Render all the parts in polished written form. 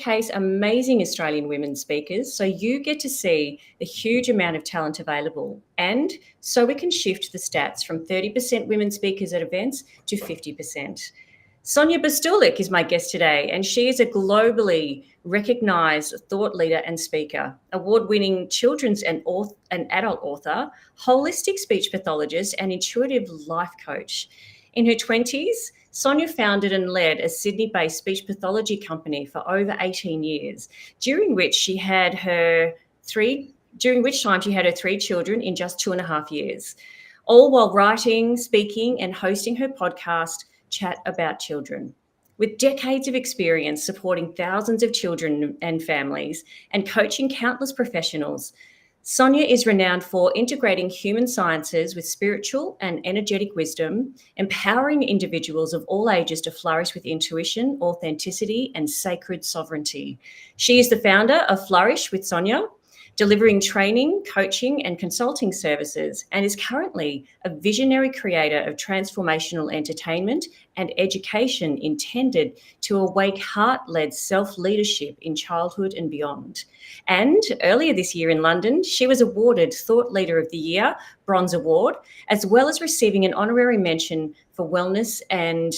showcase amazing Australian women speakers so you get to see the huge amount of talent available, and so we can shift the stats from 30% women speakers at events to 50%. Sonia Bestulic is my guest today, and she is a globally recognised thought leader and speaker, award-winning children's and adult author, holistic speech pathologist, and intuitive life coach. In her 20s, Sonia founded and led a Sydney-based speech pathology company for over 18 years, during which time she had her 3 children in just 2.5 years, all while writing, speaking, and hosting her podcast, Chatabout Children. With decades of experience supporting thousands of children and families and coaching countless professionals, Sonia is renowned for integrating human sciences with spiritual and energetic wisdom, empowering individuals of all ages to flourish with intuition, authenticity, and sacred sovereignty. She is the founder of Flourish with Sonia, delivering training, coaching, and consulting services, and is currently a visionary creator of transformational entertainment and education intended to awake heart-led self-leadership in childhood and beyond. And earlier this year in London, she was awarded Thought Leader of the Year, Bronze Award, as well as receiving an Honorary Mention for Wellness and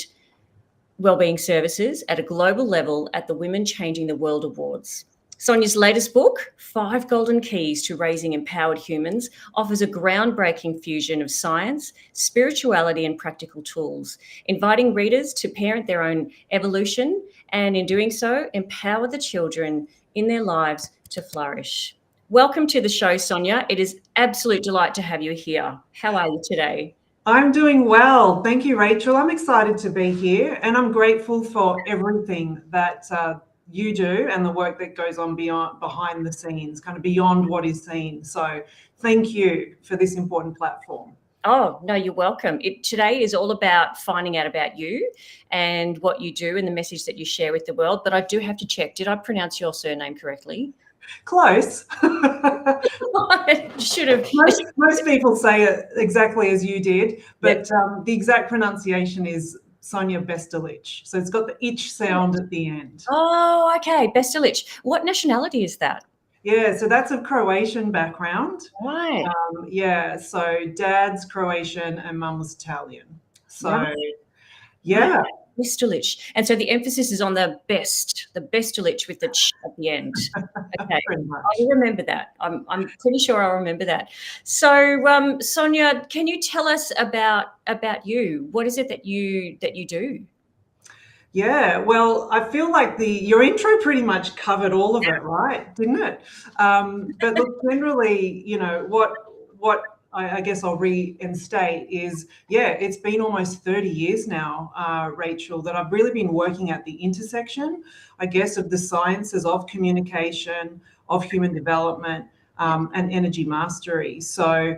Wellbeing Services at a global level at the Women Changing the World Awards. Sonia's latest book, 5 Golden Keys to Raising Empowered Humans, offers a groundbreaking fusion of science, spirituality, and practical tools, inviting readers to parent their own evolution and, in doing so, empower the children in their lives to flourish. Welcome to the show, Sonia. It is absolute delight to have you here. How are you today? I'm doing well. Thank you, Rachel. I'm excited to be here, and I'm grateful for everything that you do and the work that goes on behind the scenes, kind of beyond what is seen. So thank you for this important platform. Oh, no, you're welcome. Today is all about finding out about you and what you do and the message that you share with the world. But I do have to check, did I pronounce your surname correctly? Close. I should have. Most people say it exactly as you did, but yep. The exact pronunciation is Sonia Bestulich. So it's got the ich sound at the end. Oh, okay. Bestulich. What nationality is that? Yeah, so that's a Croatian background. Right. So dad's Croatian and mum was Italian. So, right. Yeah. Right. Bestulich. And so the emphasis is on the Bestulich with the ch at the end. Okay. I'll remember that. I'm pretty sure I'll remember that. So, Sonia, can you tell us about you? What is it that you do? Yeah, well, I feel like your intro pretty much covered all of it, right? Didn't it? But look, generally, you know, what I guess I'll reinstate is, it's been almost 30 years now, Rachel, that I've really been working at the intersection, I guess, of the sciences of communication, of human development, and energy mastery. So,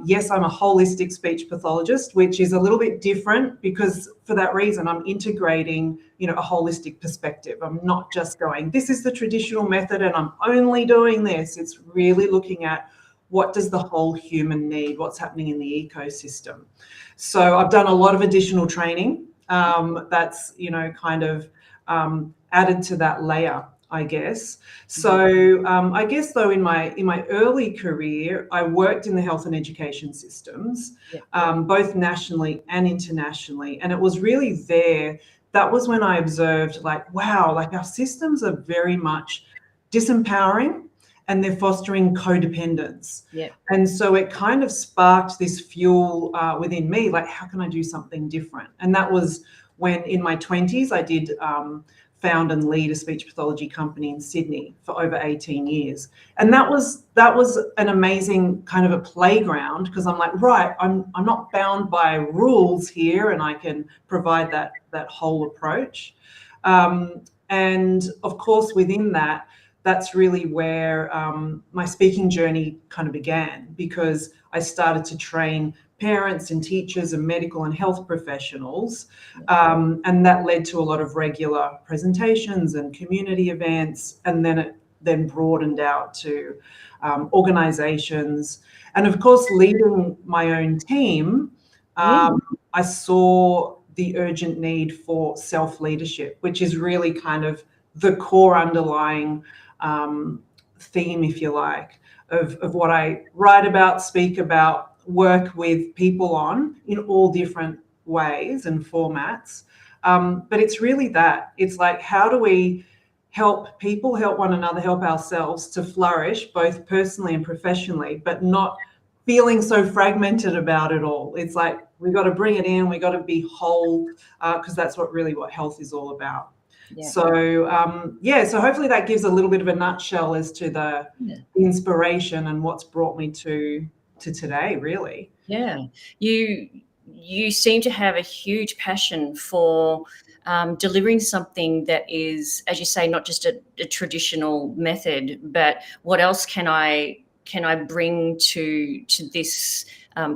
yes, I'm a holistic speech pathologist, which is a little bit different because for that reason, I'm integrating, a holistic perspective. I'm not just going, this is the traditional method and I'm only doing this. It's really looking at what does the whole human need, what's happening in the ecosystem. So I've done a lot of additional training that's, added to that layer, I guess. So I guess though in my early career, I worked in the health and education systems, both nationally and internationally. And it was really that was when I observed wow, our systems are very much disempowering and they're fostering codependence. Yeah. And so it kind of sparked this fuel within me, how can I do something different? And that was when in my 20s, I did found and lead a speech pathology company in Sydney for over 18 years. And that was an amazing kind of a playground because I'm right, I'm not bound by rules here and I can provide that whole approach. And of course, within that's really where my speaking journey kind of began because I started to train parents and teachers and medical and health professionals. And that led to a lot of regular presentations and community events. And then it broadened out to organizations. And of course, leading my own team, I saw the urgent need for self-leadership, which is really kind of the core underlying theme, if you like, of what I write about, speak about, work with people on in all different ways and formats. But it's really that. It's like, how do we help people, help one another, help ourselves to flourish, both personally and professionally, but not feeling so fragmented about it all. It's like, we got to bring it in, we got to be whole, because that's what health is all about. Yeah. So hopefully that gives a little bit of a nutshell as to the inspiration and what's brought me to today, really. Yeah, you seem to have a huge passion for delivering something that is, as you say, not just a traditional method, but what else can I bring to this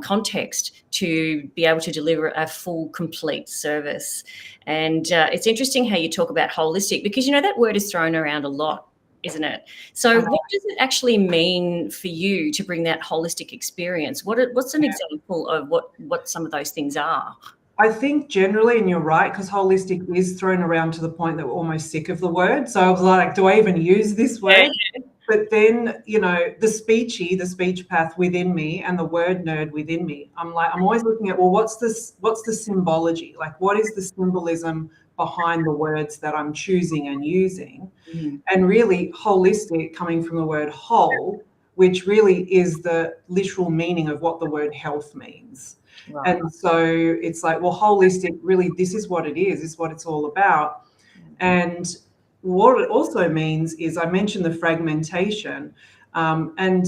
context to be able to deliver a full, complete service. And it's interesting how you talk about holistic, because, you know, that word is thrown around a lot, isn't it? So what does it actually mean for you to bring that holistic experience? What's an example of what some of those things are? I think generally, and you're right, because holistic is thrown around to the point that we're almost sick of the word. So I was like, do I even use this word? Yeah. But then, you know, the speech path within me and the word nerd within me, I'm always looking at, well, what's the symbology? Like, what is the symbolism behind the words that I'm choosing and using? Mm-hmm. And really, holistic, coming from the word whole, which really is the literal meaning of what the word health means. Right. And so it's like, well, holistic, really, this is what it is what it's all about. And what it also means is, I mentioned the fragmentation, and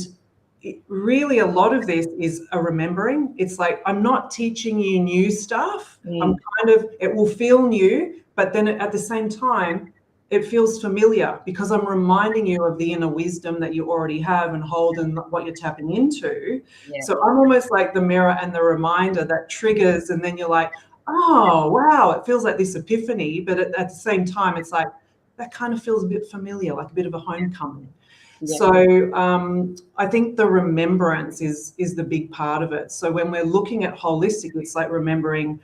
really a lot of this is a remembering. It's like, I'm not teaching you new stuff. It will feel new, but then at the same time, it feels familiar, because I'm reminding you of the inner wisdom that you already have and hold and what you're tapping into. Yeah. So I'm almost like the mirror and the reminder that triggers, and then you're like, oh, wow, it feels like this epiphany. But at the same time, it's like, that kind of feels a bit familiar, like a bit of a homecoming. Yeah. So I think the remembrance is the big part of it. So when we're looking at holistic, it's like remembering,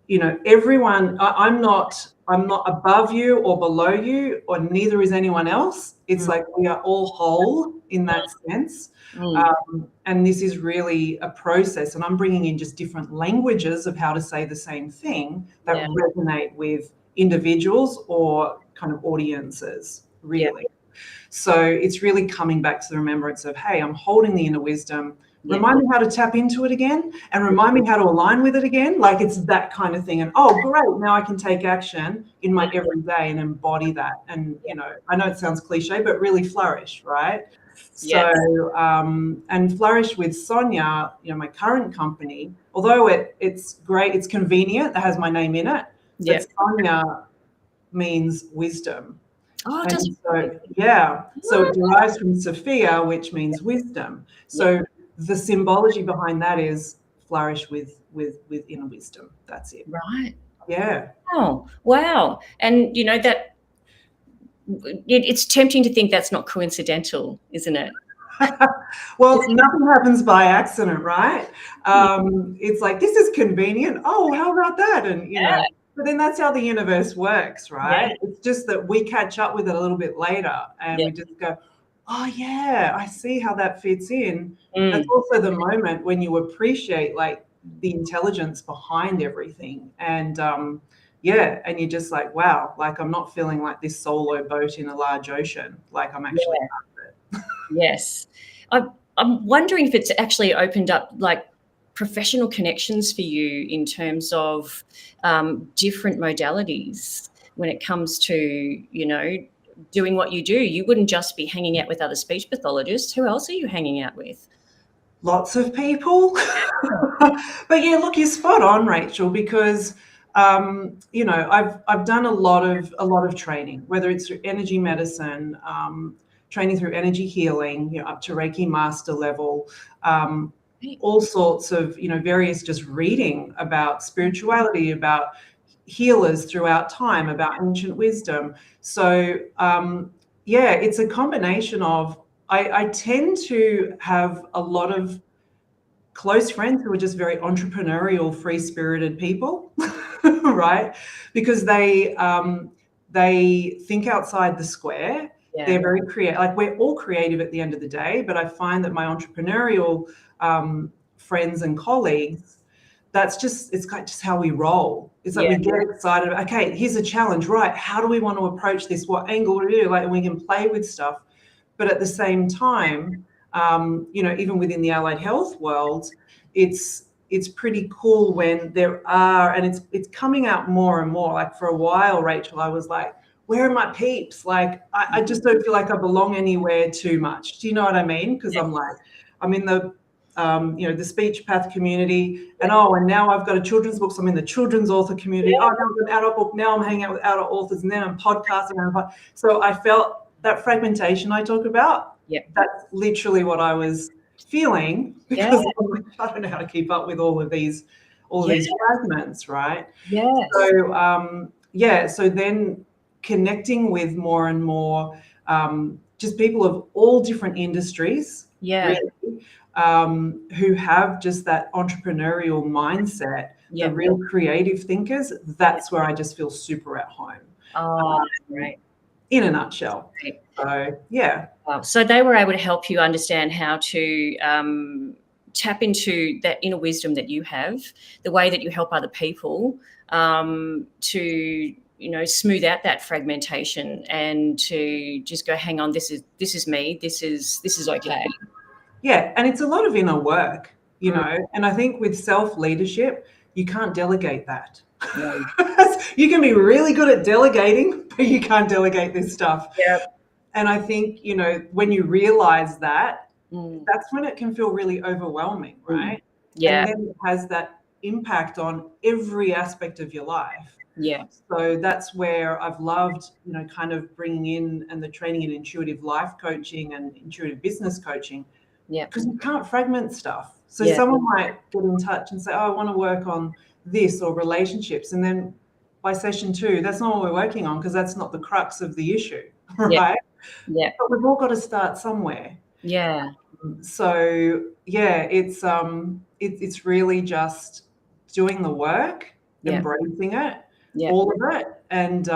you know, everyone, I'm not above you or below you, or neither is anyone else. It's like we are all whole in that sense. And this is really a process, and I'm bringing in just different languages of how to say the same thing that resonate with individuals or kind of audiences, really. Yeah. So it's really coming back to the remembrance of, hey, I'm holding the inner wisdom. Yeah. Remind me how to tap into it again, and remind me how to align with it again. Like, it's that kind of thing. And oh, great, now I can take action in my everyday and embody that. And, you know, I know it sounds cliche, but really flourish, right? Yes. So, and flourish with Sonia, you know, my current company, although it's great, it's convenient, it has my name in it. But Sonia means wisdom. Oh, does it? So, yeah. So it derives from Sophia, which means wisdom. So the symbology behind that is flourish with inner wisdom. That's it. Right. Yeah. Oh, wow. And, you know, that it's tempting to think that's not coincidental, isn't it? Well, nothing happens by accident, right? It's like, this is convenient. Oh, how about that? And, you know, but then that's how the universe works, right? Yeah. It's just that we catch up with it a little bit later, and we just go, oh, yeah, I see how that fits in. That's also the moment when you appreciate, like, the intelligence behind everything. And, and you're just like, wow, like, I'm not feeling like this solo boat in a large ocean. Like, I'm actually part of it. Yes. I'm wondering if it's actually opened up, like, professional connections for you in terms of different modalities when it comes to, you know, doing what you do. You wouldn't just be hanging out with other speech pathologists. Who else are you hanging out with? Lots of people. But yeah, look, you're spot on, Rachel, because you know, I've done a lot of training, whether it's through energy medicine, training through energy healing, you know, up to Reiki master level, all sorts of, you know, various just reading about spirituality, about healers throughout time, about ancient wisdom. So it's a combination of, I tend to have a lot of close friends who are just very entrepreneurial, free-spirited people, right? Because they they think outside the square. Yeah. They're very creative. Like, we're all creative at the end of the day, but I find that my entrepreneurial friends and colleagues, it's kind of just how we roll. It's like we get excited. Okay, here's a challenge, right? How do we want to approach this? What angle do we do? Like, and we can play with stuff. But at the same time, even within the allied health world, it's pretty cool when there are, and it's coming out more and more. Like, for a while, Rachel, I was like, where are my peeps? Like, I just don't feel like I belong anywhere too much. Do you know what I mean? Because I'm like, I'm in the the speech path community, and now I've got a children's book, so I'm in the children's author community. Oh, now I've got an adult book. Now I'm hanging out with adult authors, and then I'm podcasting. So I felt that fragmentation I talk about. Yeah, that's literally what I was feeling, because I'm like, I don't know how to keep up with all of these fragments, right? Yeah. So then connecting with more and more just people of all different industries. Yeah. Really, who have just that entrepreneurial mindset, the real creative thinkers. That's where I just feel super at home. Oh, great. In a nutshell. Great. So, yeah. Wow. So they were able to help you understand how to tap into that inner wisdom that you have, the way that you help other people to smooth out that fragmentation, and to just go, hang on, this is me, this is okay. Yeah, and it's a lot of inner work, and I think with self-leadership, you can't delegate that. No. You can be really good at delegating, but you can't delegate this stuff. Yeah. And I think, when you realize that, that's when it can feel really overwhelming, right? Yeah. And then it has that impact on every aspect of your life. Yeah. So that's where I've loved, kind of bringing in and the training in intuitive life coaching and intuitive business coaching. Yeah. Because you can't fragment stuff. So someone might get in touch and say, oh, I want to work on this or relationships. And then by session 2, that's not what we're working on, because that's not the crux of the issue, right? Yeah. But we've all got to start somewhere. Yeah. So, it's really just doing the work, embracing it, all of it. And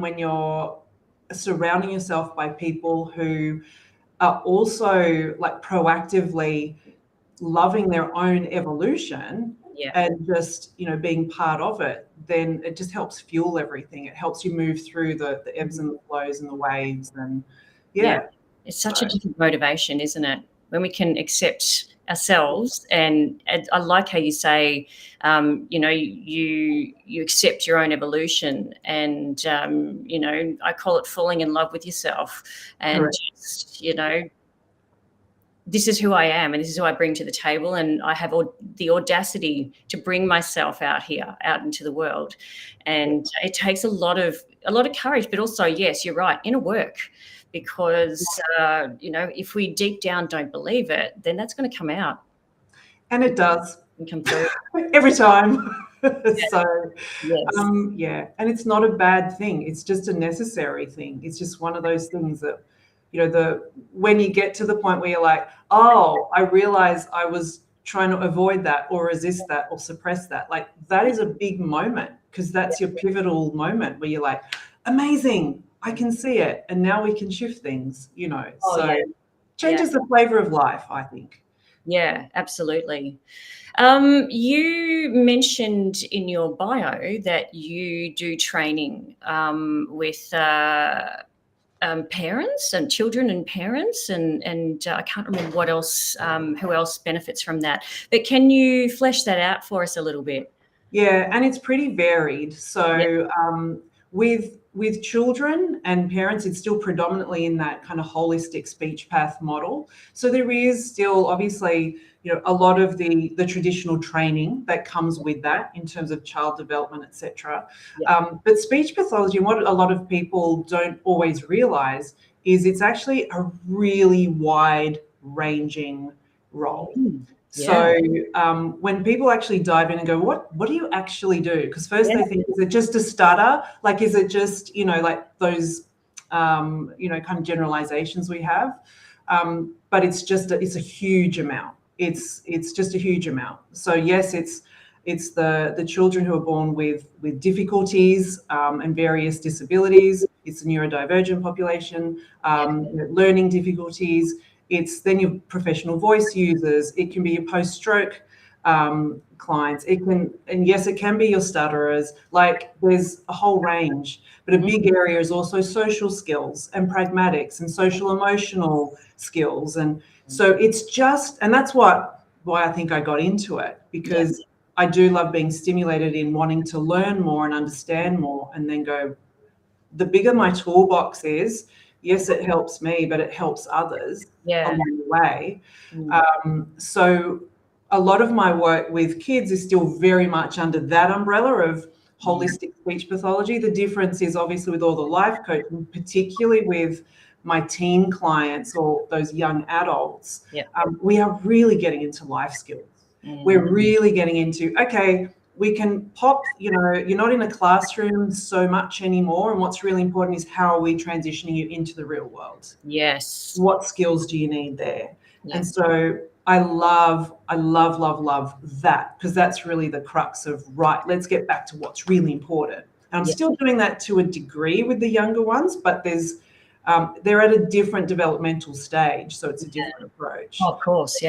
when you're surrounding yourself by people who are also like proactively loving their own evolution and just, being part of it, then it just helps fuel everything. It helps you move through the ebbs and the flows and the waves. And it's such a different motivation, isn't it? When we can accept ourselves, and I like how you say, you accept your own evolution, and I call it falling in love with yourself, and just, this is who I am, and this is who I bring to the table, and I have the audacity to bring myself out into the world, and it takes a lot of courage, but also, yes, you're right, inner work. Because, if we deep down don't believe it, then that's going to come out. And it does. And come through. Every time. So, yes. And it's not a bad thing. It's just a necessary thing. It's just one of those things that, when you get to the point where you're like, oh, I realize I was trying to avoid that or resist that or suppress that. Like, that is a big moment, because that's your pivotal moment where you're like, amazing, I can see it, and now we can shift things, changes the flavor of life, I think. Yeah, absolutely. You mentioned in your bio that you do training with parents and children and parents, and I can't remember what else, who else benefits from that. But can you flesh that out for us a little bit? Yeah, and it's pretty varied. So with children and parents, it's still predominantly in that kind of holistic speech path model. So there is still obviously, a lot of the traditional training that comes with that in terms of child development, etc. But speech pathology, and what a lot of people don't always realize, is it's actually a really wide-ranging role. So when people actually dive in and go, what do you actually do? Because first they think, is it just a stutter? Like, is it just, like those, kind of generalizations we have? But it's a huge amount. It's just a huge amount. So yes, it's It's the children who are born with difficulties and various disabilities. It's the neurodivergent population, learning difficulties. It's then your professional voice users. It can be your post-stroke clients. It can be your stutterers. Like, there's a whole range. But a big area is also social skills and pragmatics and social emotional skills. And so it's just, and that's why I think I got into it, because I do love being stimulated in wanting to learn more and understand more, and then go, the bigger my toolbox is, yes, it helps me, but it helps others along the way. So a lot of my work with kids is still very much under that umbrella of holistic speech pathology. The difference is obviously with all the life coaching, particularly with my teen clients or those young adults, we are really getting into life skills. We're really getting into, okay, we can pop, you're not in a classroom so much anymore. And what's really important is, how are we transitioning you into the real world? Yes. What skills do you need there? And so I love that, because that's really the crux of, right, let's get back to what's really important. And I'm still doing that to a degree with the younger ones, but they're at a different developmental stage. So it's a different approach. Oh, of course,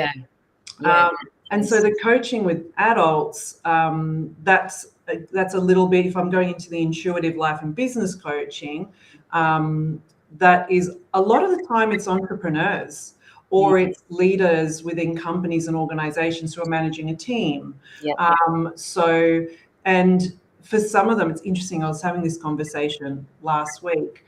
And so the coaching with adults, that's a little bit, if I'm going into the intuitive life and business coaching, that is, a lot of the time it's entrepreneurs or it's leaders within companies and organizations who are managing a team. And for some of them, it's interesting, I was having this conversation last week.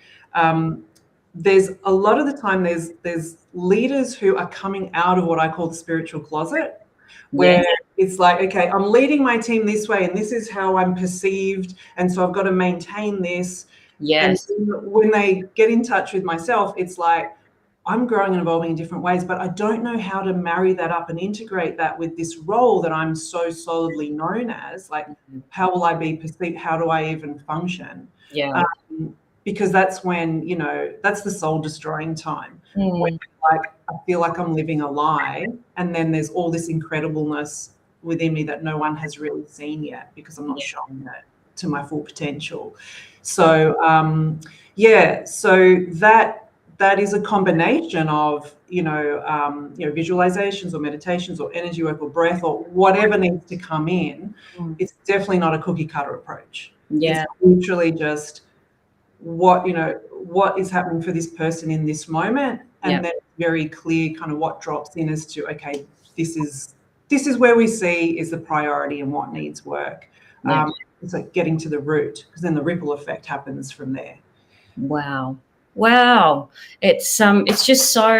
There's a lot of the time there's leaders who are coming out of what I call the spiritual closet, where it's like, okay, I'm leading my team this way and this is how I'm perceived, and so I've got to maintain this. And when they get in touch with myself, it's like, I'm growing and evolving in different ways, but I don't know how to marry that up and integrate that with this role that I'm so solidly known as. Like, how will I be perceived? How do I even function? Because that's when, that's the soul destroying time. When, like, I feel like I'm living a lie, and then there's all this incredibleness within me that no one has really seen yet, because I'm not showing that to my full potential. So so that is a combination of visualizations or meditations or energy work or breath or whatever needs to come in. It's definitely not a cookie cutter approach. It's literally just what is happening for this person in this moment, and then very clear kind of what drops in as to, okay, this is where we see is the priority and what needs work. It's like getting to the root, because then the ripple effect happens from there. Wow. It's just so,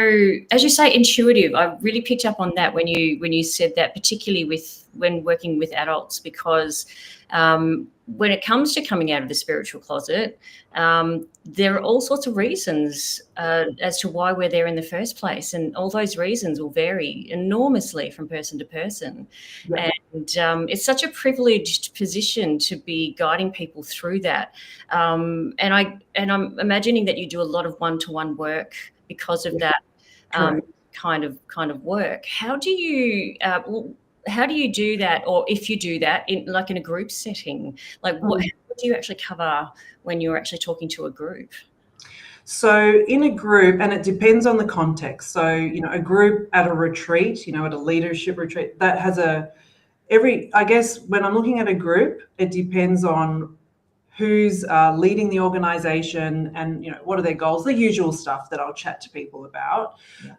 as you say, intuitive. I really picked up on that when you said that, particularly when working with adults, because when it comes to coming out of the spiritual closet, there are all sorts of reasons as to why we're there in the first place. And all those reasons will vary enormously from person to person. And it's such a privileged position to be guiding people through that. And I'm imagining that you do a lot of one-to-one work because of that kind of work. How do you do that, or if you do that in a group setting? Like, what do you actually cover when you're actually talking to a group? So in a group, and it depends on the context. So, a group at a retreat, at a leadership retreat, that has I guess when I'm looking at a group, it depends on who's leading the organization and, what are their goals, the usual stuff that I'll chat to people about.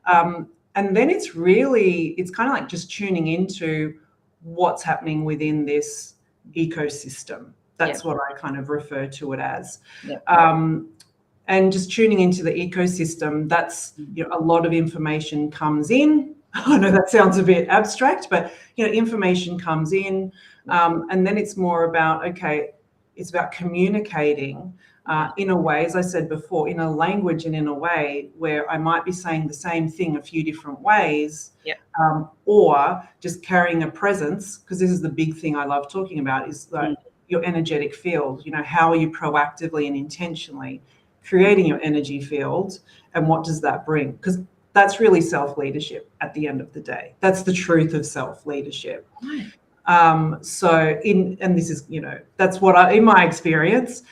And then it's kind of like just tuning into what's happening within this ecosystem. That's what I kind of refer to it as. And just tuning into the ecosystem, that's, a lot of information comes in. I know that sounds a bit abstract, but, information comes in. And then it's more about, it's about communicating in a way, as I said before, in a language and in a way where I might be saying the same thing a few different ways, or just carrying a presence, because this is the big thing I love talking about, is your energetic field. How are you proactively and intentionally creating your energy field, and what does that bring? Because that's really self-leadership at the end of the day. That's the truth of self-leadership. And this is, that's what in my experience,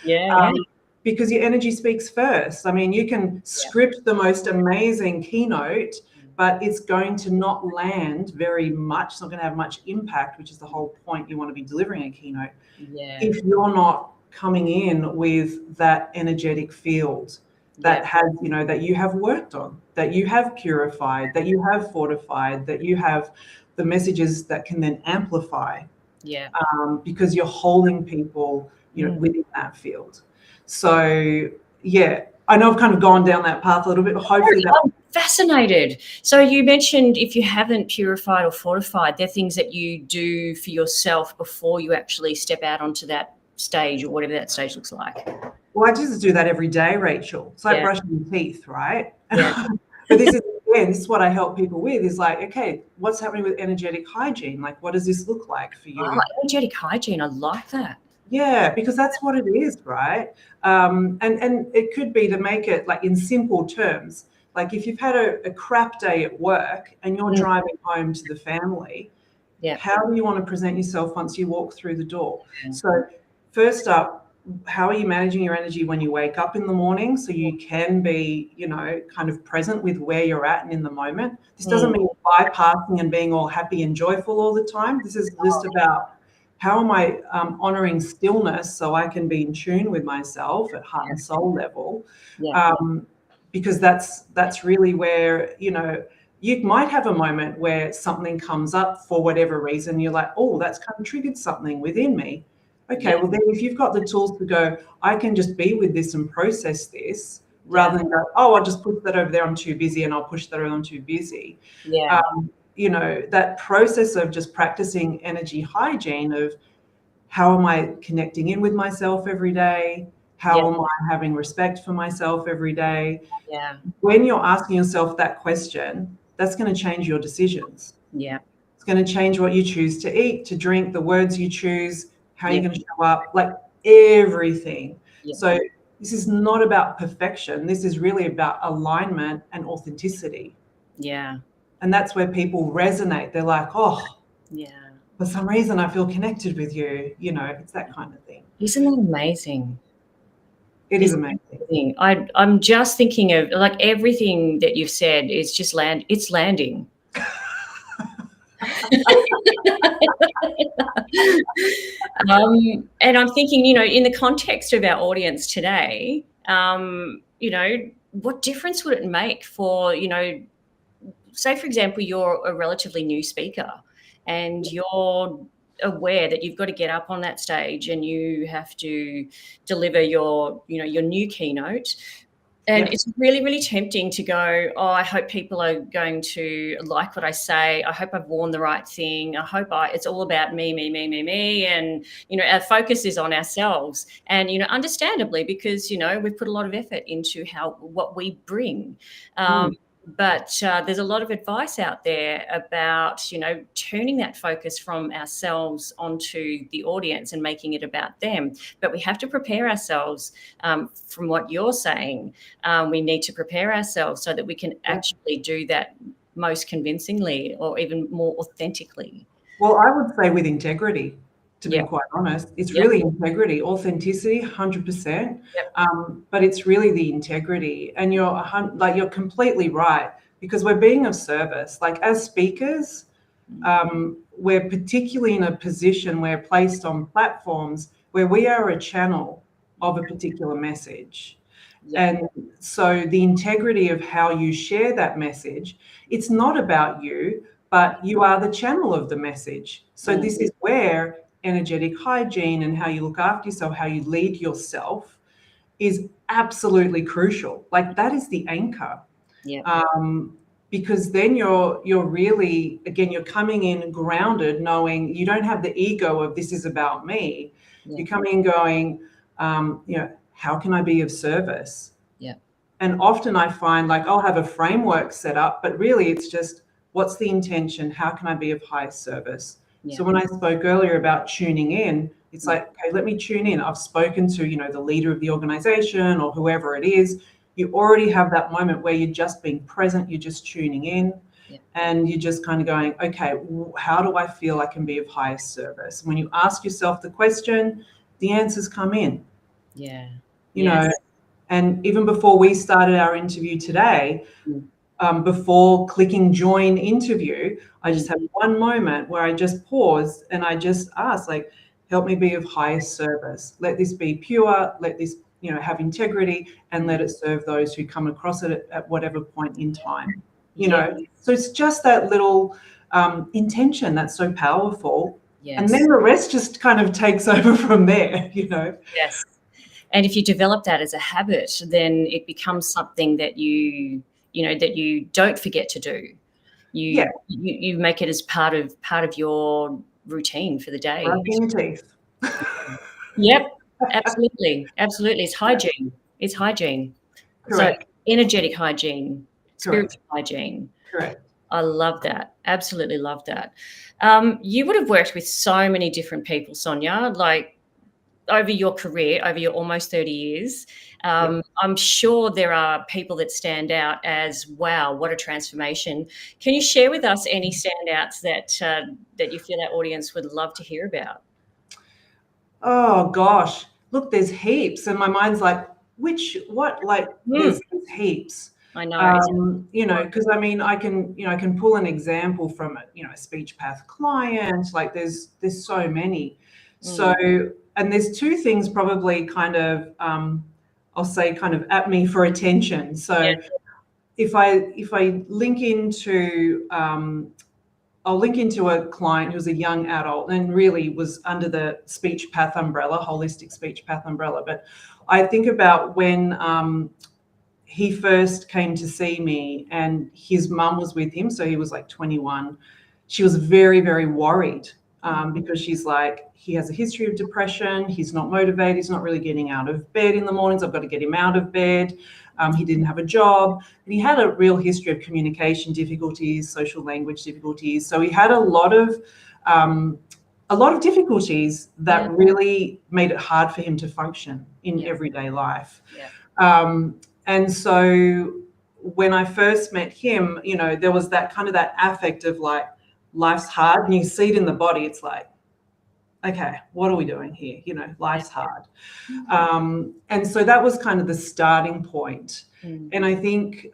because your energy speaks first. I mean, you can script the most amazing keynote, but it's going to not land very much. It's not going to have much impact, which is the whole point. You want to be delivering a keynote. If you're not coming in with that energetic field that has, that you have worked on, that you have purified, that you have fortified, that you have the messages that can then amplify, because you're holding people, within that field. So, I know I've kind of gone down that path a little bit. Hopefully I'm fascinated. So you mentioned if you haven't purified or fortified, they're things that you do for yourself before you actually step out onto that stage or whatever that stage looks like. Well, I just do that every day, Rachel. It's like brushing your teeth, right? But this is what I help people with, is like, okay, what's happening with energetic hygiene? Like, what does this look like for you? Oh, energetic hygiene, I like that. Yeah, because that's what it is, right? And it could be, to make it like in simple terms, like if you've had a crap day at work and you're driving home to the family, how do you want to present yourself once you walk through the door? So first up, how are you managing your energy when you wake up in the morning, so you can be, kind of present with where you're at and in the moment? This doesn't mean bypassing and being all happy and joyful all the time. This is just about, how am I honoring stillness so I can be in tune with myself at heart and soul level? Because that's really where, you might have a moment where something comes up for whatever reason. You're like, oh, that's kind of triggered something within me. Okay, well then if you've got the tools to go, I can just be with this and process this, rather than go, oh, I'll just push that over there, I'm too busy, and I'll push that over, I'm too busy. That process of just practicing energy hygiene, of how am I connecting in with myself every day? How am I having respect for myself every day? When you're asking yourself that question, that's going to change your decisions. It's going to change what you choose to eat, to drink, the words you choose, how you're going to show up, like everything. So this is not about perfection. This is really about alignment and authenticity. And that's where people resonate. They're like, oh, for some reason I feel connected with you. It's that kind of thing. Isn't that amazing? It is amazing. I'm just thinking of, like, everything that you've said is just it's landing. And I'm thinking, in the context of our audience today, what difference would it make for, say, for example, you're a relatively new speaker and you're aware that you've got to get up on that stage and you have to deliver your new keynote. And it's really, really tempting to go, oh, I hope people are going to like what I say. I hope I've worn the right thing. I hope it's all about me. And, our focus is on ourselves. And, understandably, because, we've put a lot of effort into what we bring. But there's a lot of advice out there about, turning that focus from ourselves onto the audience and making it about them. But we have to prepare ourselves, from what you're saying. We need to prepare ourselves so that we can actually do that most convincingly, or even more authentically. Well, I would say with integrity, to be quite honest. It's really integrity, authenticity, 100%. But it's really the integrity. And you're completely right, because we're being of service. Like, as speakers, we're particularly in a position, we're placed on platforms where we are a channel of a particular message. And so the integrity of how you share that message, it's not about you, but you are the channel of the message. So this is where energetic hygiene and how you look after yourself, how you lead yourself, is absolutely crucial. Like, that is the anchor. Because then you're really, again, you're coming in grounded, knowing you don't have the ego of this is about me. You're coming in going, how can I be of service? And often I find, like, I'll have a framework set up, but really it's just, what's the intention? How can I be of highest service? So when I spoke earlier about tuning in, it's like, okay, let me tune in. I've spoken to, the leader of the organization or whoever it is. You already have that moment where you're just being present, you're just tuning in. And you're just kind of going, okay, how do I feel I can be of highest service? When you ask yourself the question, the answers come in. Yeah. You know, and even before we started our interview today, before clicking join interview, I just had one moment where I just paused and I just asked, like, help me be of highest service. Let this be pure. Let this, you know, have integrity, and let it serve those who come across it at whatever point in time. You know, so it's just that little intention that's so powerful. And then the rest just kind of takes over from there, you know. Yes. And if you develop that as a habit, then it becomes something that you know, that you don't forget to do. You make it as part of your routine for the day. Brushing your teeth. Yep, absolutely. It's hygiene. It's hygiene. Correct. So energetic hygiene, spiritual hygiene. Correct. I love that. Absolutely love that. You would have worked with so many different people, Sonia, like over your career, over your almost 30 years. I'm sure there are people that stand out as, wow, what a transformation. Can you share with us any standouts that you feel our audience would love to hear about? Oh gosh, look, there's heaps, and my mind's like, there's heaps. I know. You know, because I mean, I can pull an example from a speech path client. Like, there's so many. So, and there's two things probably kind of, I'll say, kind of at me for attention. So, if I link into I'll link into a client who was a young adult and really was under the speech path umbrella, holistic speech path umbrella. But I think about when he first came to see me and his mum was with him. So he was like 21. She was very, very worried because she's like, he has a history of depression. He's not motivated. He's not really getting out of bed in the mornings. I've got to get him out of bed. He didn't have a job, and he had a real history of communication difficulties, social language difficulties. So he had a lot of difficulties that really made it hard for him to function in everyday life. And so when I first met him, you know, there was that kind of that affect of like, life's hard, and you see it in the body. It's like, okay, what are we doing here? You know, life's hard. And so that was kind of the starting point. And I think,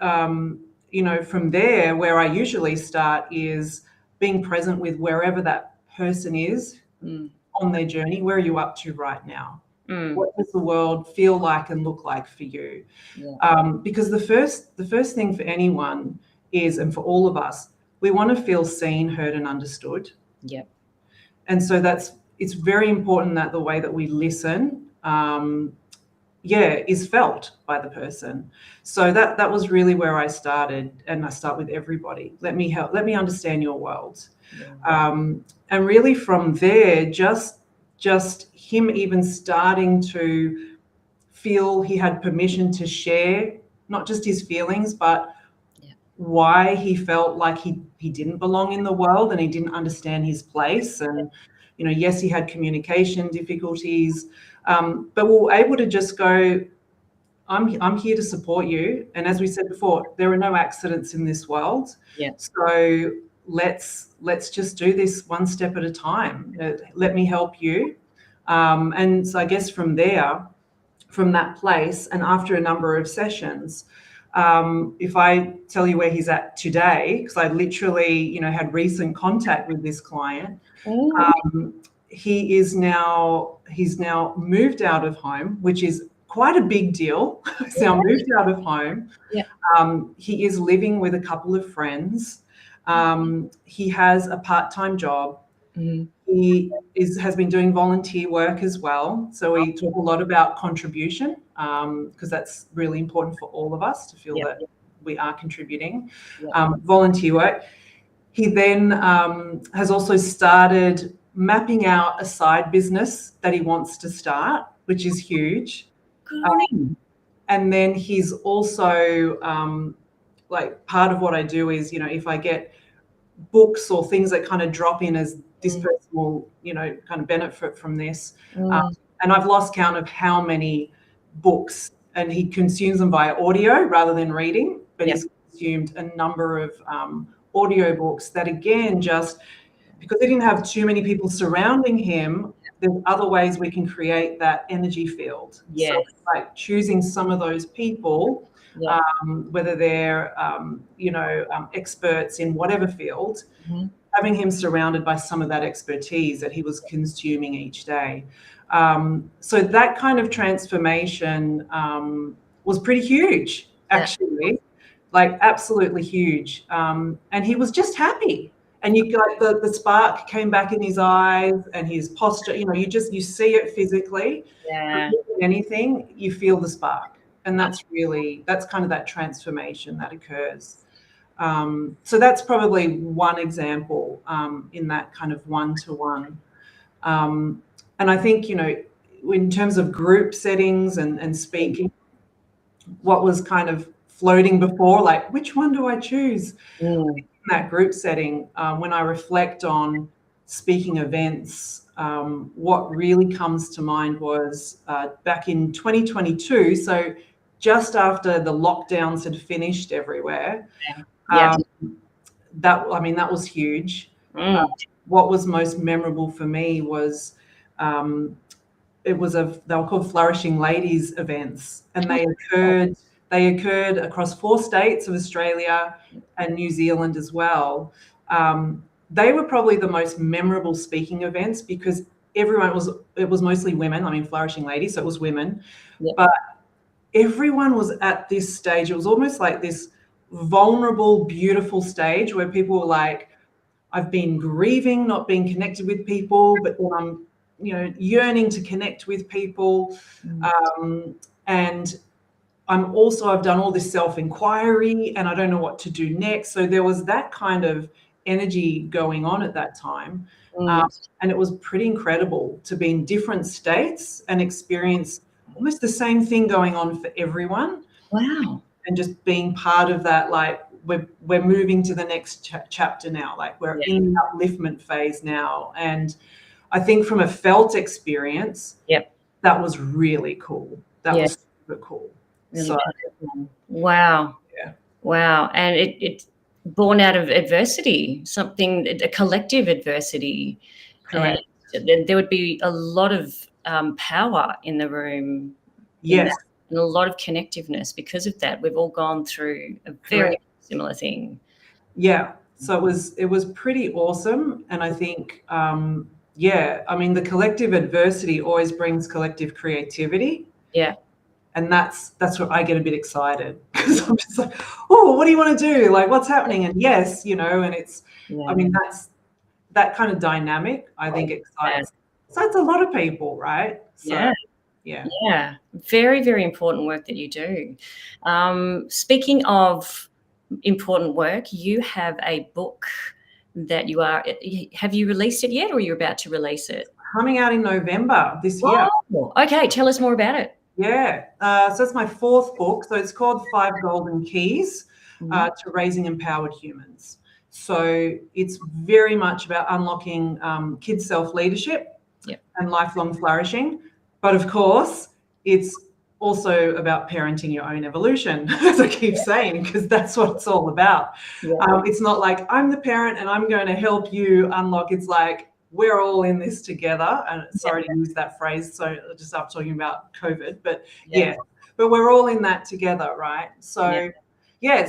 you know, from there, where I usually start is being present with wherever that person is on their journey. Where are you up to right now? What does the world feel like and look like for you? Because the first thing for anyone is, and for all of us, we want to feel seen, heard, and understood. And so it's very important that the way that we listen, is felt by the person. So that was really where I started, and I start with everybody. Let me understand your world. And really from there, just him even starting to feel he had permission to share, not just his feelings, but why he felt like he didn't belong in the world and he didn't understand his place. And, you know, yes, he had communication difficulties, but we were able to just go, I'm here to support you. And as we said before, there are no accidents in this world. So let's just do this one step at a time. Let me help you. And so I guess from there, from that place, and after a number of sessions, if I tell you where he's at today, because I literally, you know, had recent contact with this client, he's now moved out of home, which is quite a big deal. He's now moved out of home. He is living with a couple of friends. He has a part-time job. He has been doing volunteer work as well. So we talk a lot about contribution, because that's really important for all of us to feel that we are contributing. Volunteer work. He then has also started mapping out a side business that he wants to start, which is huge. And then he's also like, part of what I do is, you know, if I get books or things that kind of drop in as this person will, you know, kind of benefit from this. And I've lost count of how many books, and he consumes them via audio rather than reading, but he's consumed a number of audiobooks that, again, just because he didn't have too many people surrounding him, there's other ways we can create that energy field. Yes. So it's like choosing some of those people, whether they're, experts in whatever field, having him surrounded by some of that expertise that he was consuming each day. So that kind of transformation was pretty huge, actually, like absolutely huge. And he was just happy. And you got the spark came back in his eyes and his posture, you see it physically. Yeah. Anything, you feel the spark. And that's kind of that transformation that occurs. So that's probably one example in that kind of one-to-one. And I think, in terms of group settings and speaking, what was kind of floating before, like, which one do I choose? In that group setting, when I reflect on speaking events, what really comes to mind was back in 2022, so just after the lockdowns had finished everywhere. That was huge. What was most memorable for me was they were called Flourishing Ladies events, and they occurred across 4 states of Australia and New Zealand as well. They were probably the most memorable speaking events because it was mostly women. Flourishing Ladies, so it was women, but everyone was at this stage. It was almost like this vulnerable, beautiful stage where people were like, I've been grieving, not being connected with people, but then I'm, yearning to connect with people. And I've done all this self-inquiry and I don't know what to do next. So there was that kind of energy going on at that time. And it was pretty incredible to be in different states and experience almost the same thing going on for everyone. Wow. And just being part of that, like we're moving to the next chapter now, like we're in the upliftment phase now. And I think from a felt experience, that was really cool. That was super cool. Really powerful. Wow. Yeah. Wow. And it's born out of adversity, a collective adversity. Correct. And there would be a lot of power in the room. Yes. And a lot of connectiveness because of that. We've all gone through a very similar thing. Yeah. So it was pretty awesome. And I think, the collective adversity always brings collective creativity. Yeah. And that's where I get a bit excited because I'm just like, oh, what do you want to do? Like, what's happening? And yes, and it's, that's that kind of dynamic, I think excites. So it's a lot of people, right? So, yeah. Very, very important work that you do. Speaking of important work, you have a book that have you released it yet or you're about to release it? Coming out in November this year. Okay, tell us more about it. Yeah, so it's my 4th book. So it's called 5 Golden Keys to Raising Empowered Humans. So it's very much about unlocking kids' self-leadership and lifelong flourishing. But of course, it's also about parenting your own evolution, as I keep saying, because that's what it's all about. It's not like I'm the parent and I'm going to help you unlock. It's like we're all in this together. And sorry to use that phrase. So I just start talking about COVID, but but we're all in that together, right? So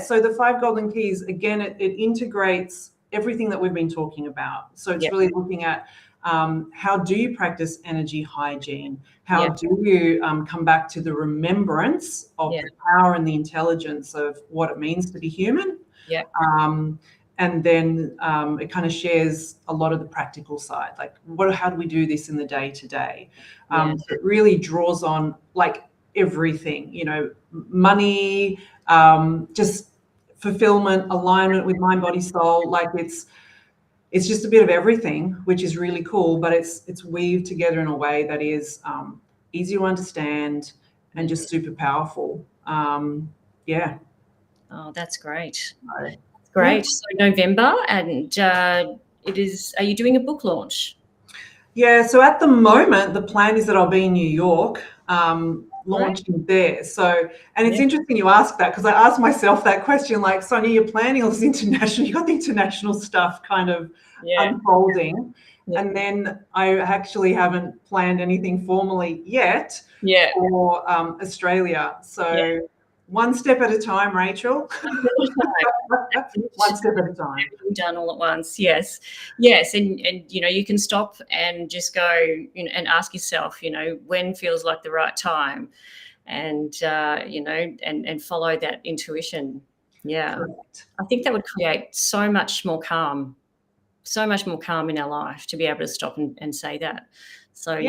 so the 5 Golden Keys, again, it integrates everything that we've been talking about. So it's really looking at how do you practice energy hygiene? How do you come back to the remembrance of the power and the intelligence of what it means to be human? And then it kind of shares a lot of the practical side, like how do we do this in the day to day? So it really draws on like everything, money, just fulfillment, alignment with mind, body, soul. Like it's just a bit of everything, which is really cool, but it's weaved together in a way that is easy to understand and just super powerful. Oh, that's great. Great. So November, and are you doing a book launch? Yeah, so at the moment, the plan is that I'll be in New York launching there. So, and it's interesting you ask that, because I asked myself that question, like, Sonia, you're planning all this international, you got the international stuff kind of unfolding. And then I actually haven't planned anything formally yet for Australia. So one step at a time, Rachel. One step at a time. Done all at once. Yes. And you can stop and just go and ask yourself, when feels like the right time, and and follow that intuition. Yeah. Correct. I think that would create so much more calm in our life, to be able to stop and say that. So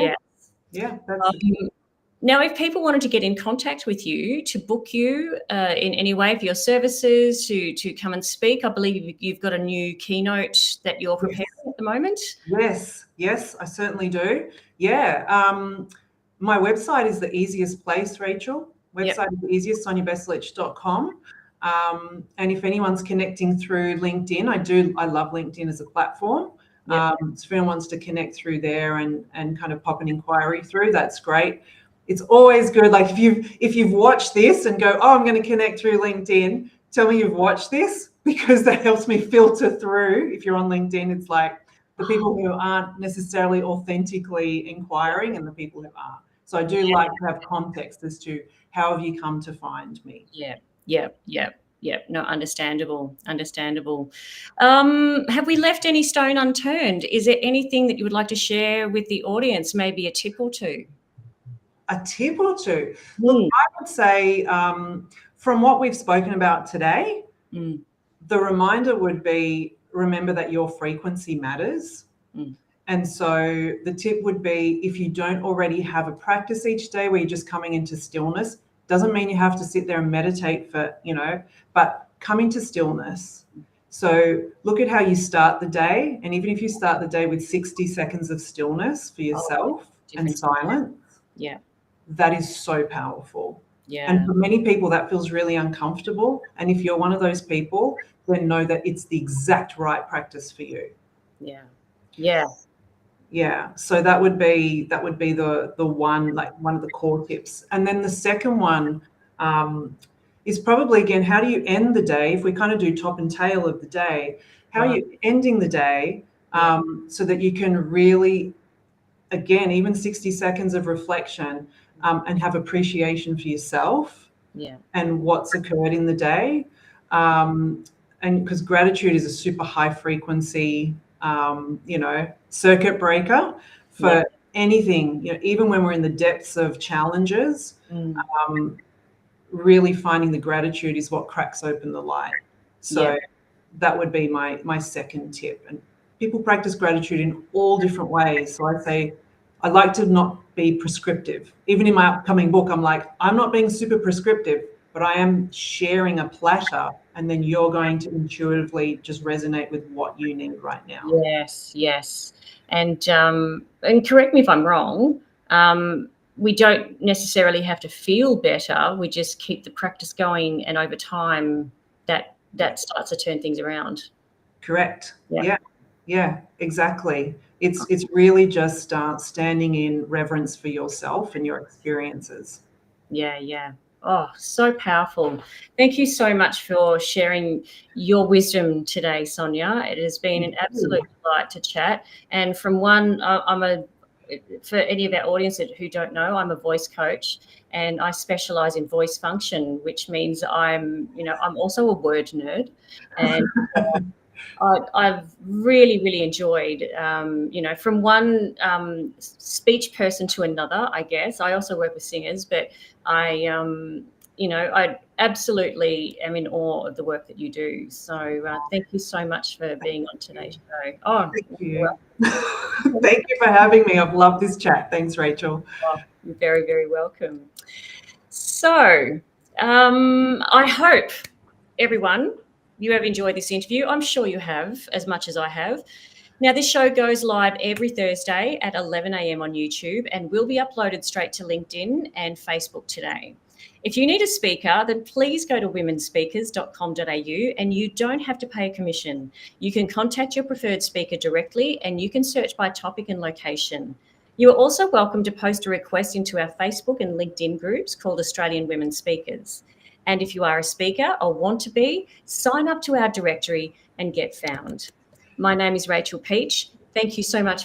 now, if people wanted to get in contact with you, to book you in any way for your services, to come and speak, I believe you've got a new keynote that you're preparing at the moment. Yes, I certainly do. Yeah. My website is the easiest place, Rachel. Website is the easiest, soniabestulich.com. And if anyone's connecting through LinkedIn, I love LinkedIn as a platform. So if anyone wants to connect through there and kind of pop an inquiry through, that's great. It's always good. Like if you've watched this and go, oh, I'm going to connect through LinkedIn, tell me you've watched this, because that helps me filter through. If you're on LinkedIn, it's like the people who aren't necessarily authentically inquiring and the people who are. So I do like to have context as to how have you come to find me. No, understandable. Have we left any stone unturned? Is there anything that you would like to share with the audience? Maybe a tip or two? A tip or two? Look, I would say from what we've spoken about today, the reminder would be, remember that your frequency matters. And so the tip would be, if you don't already have a practice each day where you're just coming into stillness, doesn't mean you have to sit there and meditate for, but come into stillness. So look at how you start the day. And even if you start the day with 60 seconds of stillness for yourself and silence, that is so powerful. And for many people, that feels really uncomfortable. And if you're one of those people, then know that it's the exact right practice for you. So that would be the one, like one of the core tips. And then the second one is probably, again, how do you end the day? If we kind of do top and tail of the day, how are you ending the day so that you can really, again, even 60 seconds of reflection and have appreciation for yourself and what's occurred in the day. And because gratitude is a super high frequency, circuit breaker for anything, even when we're in the depths of challenges, really finding the gratitude is what cracks open the light. So that would be my second tip. And people practice gratitude in all different ways. So I'd say I like to not be prescriptive. Even in my upcoming book, I'm like, I'm not being super prescriptive, but I am sharing a platter, and then you're going to intuitively just resonate with what you need right now. Yes. And correct me if I'm wrong, we don't necessarily have to feel better. We just keep the practice going, and over time that starts to turn things around. Correct. Yeah, exactly. It's really just standing in reverence for yourself and your experiences. Yeah. Oh, so powerful. Thank you so much for sharing your wisdom today, Sonia. It has been an absolute delight to chat. And from for any of our audience who don't know, I'm a voice coach, and I specialize in voice function, which means I'm also a word nerd. And I've really enjoyed, from one speech person to another, I guess. I also work with singers, but I absolutely am in awe of the work that you do. So thank you so much for being on today's show. Oh, thank you. Thank you for having me. I've loved this chat. Thanks, Rachel. Oh, you're very, very welcome. So I hope everyone, you have enjoyed this interview. I'm sure you have, as much as I have. Now, this show goes live every Thursday at 11 a.m. on YouTube and will be uploaded straight to LinkedIn and Facebook today. If you need a speaker, then please go to womenspeakers.com.au, and you don't have to pay a commission. You can contact your preferred speaker directly, and you can search by topic and location. You are also welcome to post a request into our Facebook and LinkedIn groups called Australian Women Speakers. And if you are a speaker or want to be, sign up to our directory and get found. My name is Rachel Pietsch. Thank you so much